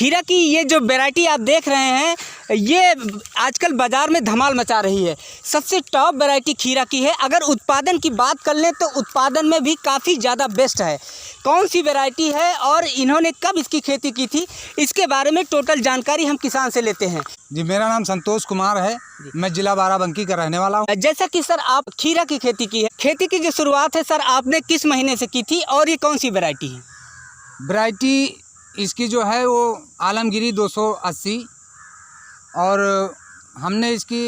खीरा की ये जो वैरायटी आप देख रहे हैं, ये आजकल बाज़ार में धमाल मचा रही है। सबसे टॉप वैरायटी खीरा की है। अगर उत्पादन की बात कर लें तो उत्पादन में भी काफ़ी ज़्यादा बेस्ट है। कौन सी वैरायटी है और इन्होंने कब इसकी खेती की थी, इसके बारे में टोटल जानकारी हम किसान से लेते हैं। जी, मेरा नाम संतोष कुमार है। मैं जिला बाराबंकी का रहने वाला हूँ। जैसा कि सर आप खीरा की खेती की है, खेती की जो शुरुआत है सर आपने किस महीने से की थी और ये कौन सी वैरायटी है? वैरायटी इसकी जो है वो आलमगिरी 280 और हमने इसकी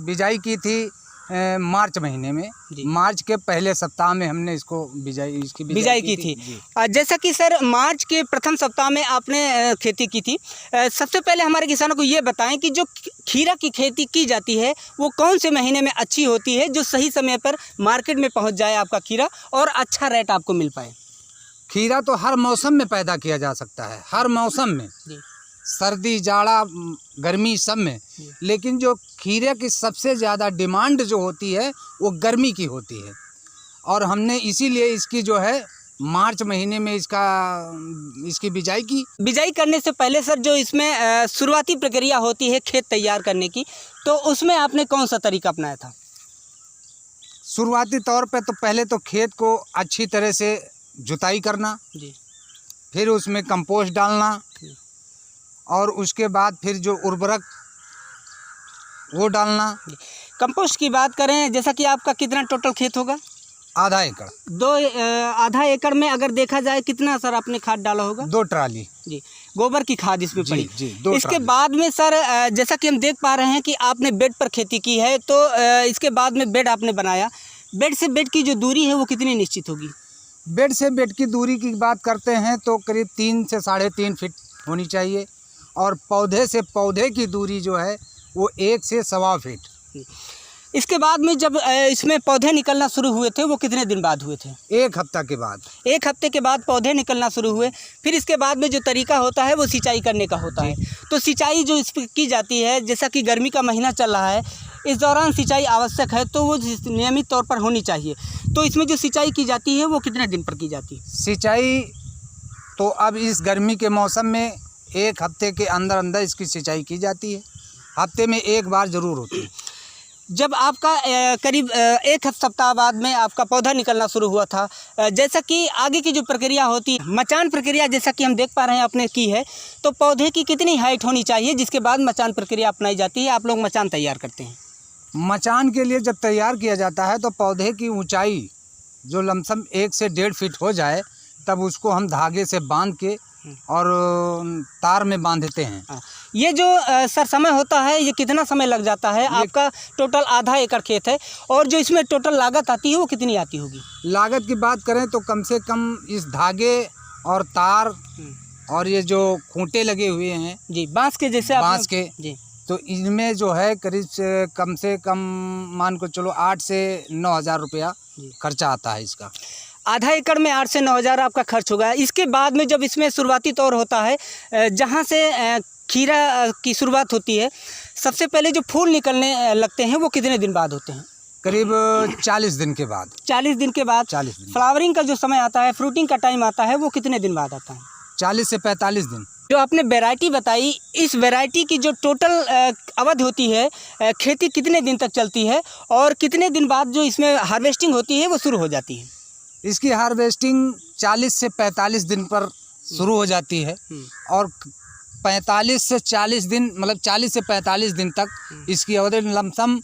बिजाई की थी मार्च महीने में। मार्च के पहले सप्ताह में हमने इसको बिजाई की थी। जैसा कि सर मार्च के प्रथम सप्ताह में आपने खेती की थी। सबसे पहले हमारे किसानों को ये बताएं कि जो खीरा की खेती की जाती है वो कौन से महीने में अच्छी होती है, जो सही समय पर मार्केट में पहुंच जाए आपका खीरा और अच्छा रेट आपको मिल पाए। खीरा तो हर मौसम में पैदा किया जा सकता है, हर मौसम में, सर्दी जाड़ा गर्मी सब में। लेकिन जो खीरे की सबसे ज़्यादा डिमांड जो होती है वो गर्मी की होती है और हमने इसीलिए इसकी जो है मार्च महीने में इसकी बिजाई की। बिजाई करने से पहले सर जो इसमें शुरुआती प्रक्रिया होती है खेत तैयार करने की, तो उसमें आपने कौन सा तरीका अपनाया था? शुरुआती तौर पे तो पहले तो खेत को अच्छी तरह से जुताई करना जी, फिर उसमें कंपोस्ट डालना और उसके बाद फिर जो उर्वरक वो डालना। कंपोस्ट की बात करें, जैसा कि आपका कितना टोटल खेत होगा? आधा एकड़। आधा एकड़ में अगर देखा जाए कितना सर आपने खाद डाला होगा? 2 ट्राली जी, गोबर की खाद इसमें पड़ी जी, 2 इसके बाद में सर जैसा कि हम देख पा रहे हैं कि आपने बेड पर खेती की है, तो इसके बाद में बेड आपने बनाया। बेड से बेड की जो दूरी है वो कितनी निश्चित होगी? बेड से बेड की दूरी की बात करते हैं तो करीब 3 से 3.5 फीट होनी चाहिए और पौधे से पौधे की दूरी जो है वो 1 से 1.25 फीट। इसके बाद में जब इसमें पौधे निकलना शुरू हुए थे वो कितने दिन बाद हुए थे? 1 हफ्ता के बाद। 1 हफ्ते के बाद पौधे निकलना शुरू हुए। फिर इसके बाद में जो तरीका होता है वो सिंचाई करने का होता है। तो सिंचाई जो इस पर की जाती है, जैसा कि गर्मी का महीना चल रहा है, इस दौरान सिंचाई आवश्यक है, तो वो नियमित तौर पर होनी चाहिए। तो इसमें जो सिंचाई की जाती है वो कितने दिन पर की जाती है? सिंचाई तो अब इस गर्मी के मौसम में 1 हफ्ते के अंदर अंदर इसकी सिंचाई की जाती है। हफ्ते में 1 बार ज़रूर होती है। जब आपका करीब 1 सप्ताह बाद में आपका पौधा निकलना शुरू हुआ था, जैसा कि आगे की जो प्रक्रिया होती है, मचान प्रक्रिया जैसा कि हम देख पा रहे हैं आपने की है, तो पौधे की कितनी हाइट होनी चाहिए जिसके बाद मचान प्रक्रिया अपनाई जाती है? आप लोग मचान तैयार करते हैं। मचान के लिए जब तैयार किया जाता है तो पौधे की ऊंचाई जो लमसम 1 से 1.5 फीट हो जाए तब उसको हम धागे से बांध के और तार में बांधते हैं। ये जो सर समय होता है, ये कितना समय लग जाता है? आपका टोटल आधा एकड़ खेत है और जो इसमें टोटल लागत आती है वो कितनी आती होगी? लागत की बात करें तो कम से कम इस धागे और तार और ये जो खूंटे लगे हुए हैं जी, बांस के जैसे बांस के जी, तो इनमें जो है करीब से कम मान को चलो 8 से 9 हज़ार रुपया खर्चा आता है इसका। आधा एकड़ में 8 से 9 हज़ार आपका खर्च होगा। इसके बाद में जब इसमें शुरुआती तौर होता है, जहाँ से खीरा की शुरुआत होती है, सबसे पहले जो फूल निकलने लगते हैं वो कितने दिन बाद होते हैं? करीब 40 दिन के बाद। 40 दिन के बाद। 40 दिन। फ्लावरिंग का जो समय आता है, फ्रूटिंग का टाइम आता है, वो कितने दिन बाद आता है? 40 से 45 दिन। जो आपने वैरायटी बताई, इस वैरायटी की जो टोटल अवधि होती है, खेती कितने दिन तक चलती है और कितने दिन बाद जो इसमें हार्वेस्टिंग होती है वो शुरू हो जाती है? इसकी हार्वेस्टिंग 40 से 45 दिन पर शुरू हो जाती है और 45 से 40 दिन, मतलब 40 से 45 दिन तक इसकी अवधि लमसम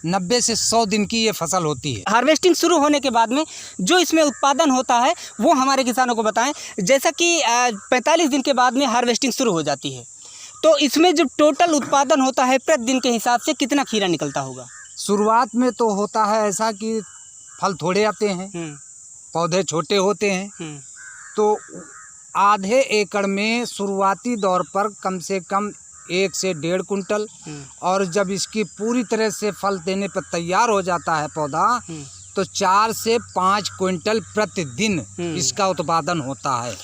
90 से 100 दिन की ये फसल होती है। हार्वेस्टिंग शुरू होने के बाद में जो इसमें उत्पादन होता है वो हमारे किसानों को बताएं। जैसा कि 45 दिन के बाद में हार्वेस्टिंग शुरू हो जाती है, तो इसमें जो टोटल उत्पादन होता है प्रतिदिन के हिसाब से कितना खीरा निकलता होगा? शुरुआत में तो होता है ऐसा कि फल थोड़े आते हैं, पौधे छोटे होते हैं, तो आधे एकड़ में शुरुआती दौर पर कम से कम 1 से 1.5 कुंटल और जब इसकी पूरी तरह से फल देने पर तैयार हो जाता है पौधा तो 4 से 5 क्विंटल प्रतिदिन इसका उत्पादन होता है।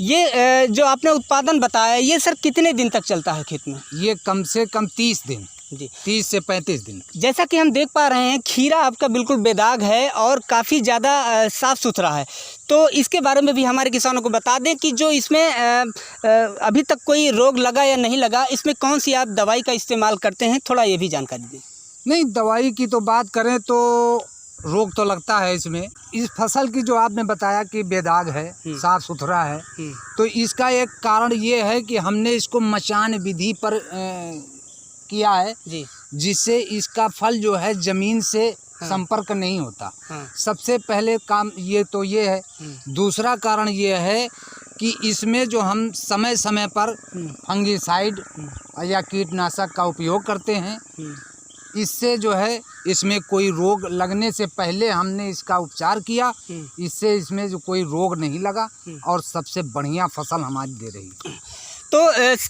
ये जो आपने उत्पादन बताया, ये सर कितने दिन तक चलता है खेत में? ये कम से कम 30 दिन। जी 30 से 35 दिन। जैसा कि हम देख पा रहे हैं खीरा आपका बिल्कुल बेदाग है और काफ़ी ज़्यादा साफ़ सुथरा है। तो इसके बारे में भी हमारे किसानों को बता दें कि जो इसमें अभी तक कोई रोग लगा या नहीं लगा, इसमें कौन सी आप दवाई का इस्तेमाल करते हैं, थोड़ा ये भी जानकारी दें। नहीं, दवाई की तो बात करें तो रोग तो लगता है इसमें। इस फसल की जो आपने बताया कि बेदाग है, साफ सुथरा है, तो इसका एक कारण ये है कि हमने इसको मचान विधि पर किया है जी, जिससे इसका फल जो है जमीन से संपर्क नहीं होता। सबसे पहले काम ये तो ये है। दूसरा कारण ये है कि इसमें जो हम समय समय पर फंगिसाइड या कीटनाशक का उपयोग करते हैं, इससे जो है इसमें कोई रोग लगने से पहले हमने इसका उपचार किया, इससे इसमें जो कोई रोग नहीं लगा और सबसे बढ़िया फसल हमारी दे रही है। तो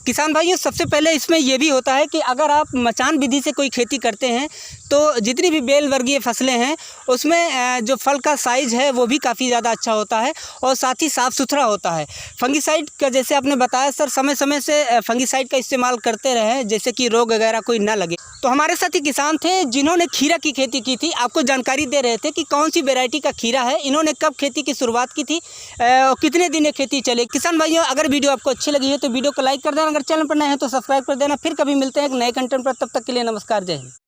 किसान भाइयों, सबसे पहले इसमें यह भी होता है कि अगर आप मचान विधि से कोई खेती करते हैं तो जितनी भी बेल वर्गीय फसलें हैं उसमें जो फल का साइज़ है वो भी काफ़ी ज़्यादा अच्छा होता है और साथ ही साफ़ सुथरा होता है। फंगिसाइड का जैसे आपने बताया सर, समय समय से फंगिसाइड का इस्तेमाल करते रहें जैसे कि रोग वगैरह कोई ना लगे। तो हमारे साथ ही किसान थे जिन्होंने खीरा की खेती की थी, आपको जानकारी दे रहे थे कि कौन सी वेराइटी का खीरा है, इन्होंने कब खेती की शुरुआत की थी, कितने दिन ये खेती चले। किसान भाइयों, अगर वीडियो आपको अच्छी लगी है तो वीडियो को लाइक कर देना, अगर चैनल पर नए हैं तो सब्सक्राइब कर देना। फिर कभी मिलते हैं एक नए कंटेंट पर, तब तक के लिए नमस्कार, जय हिंद।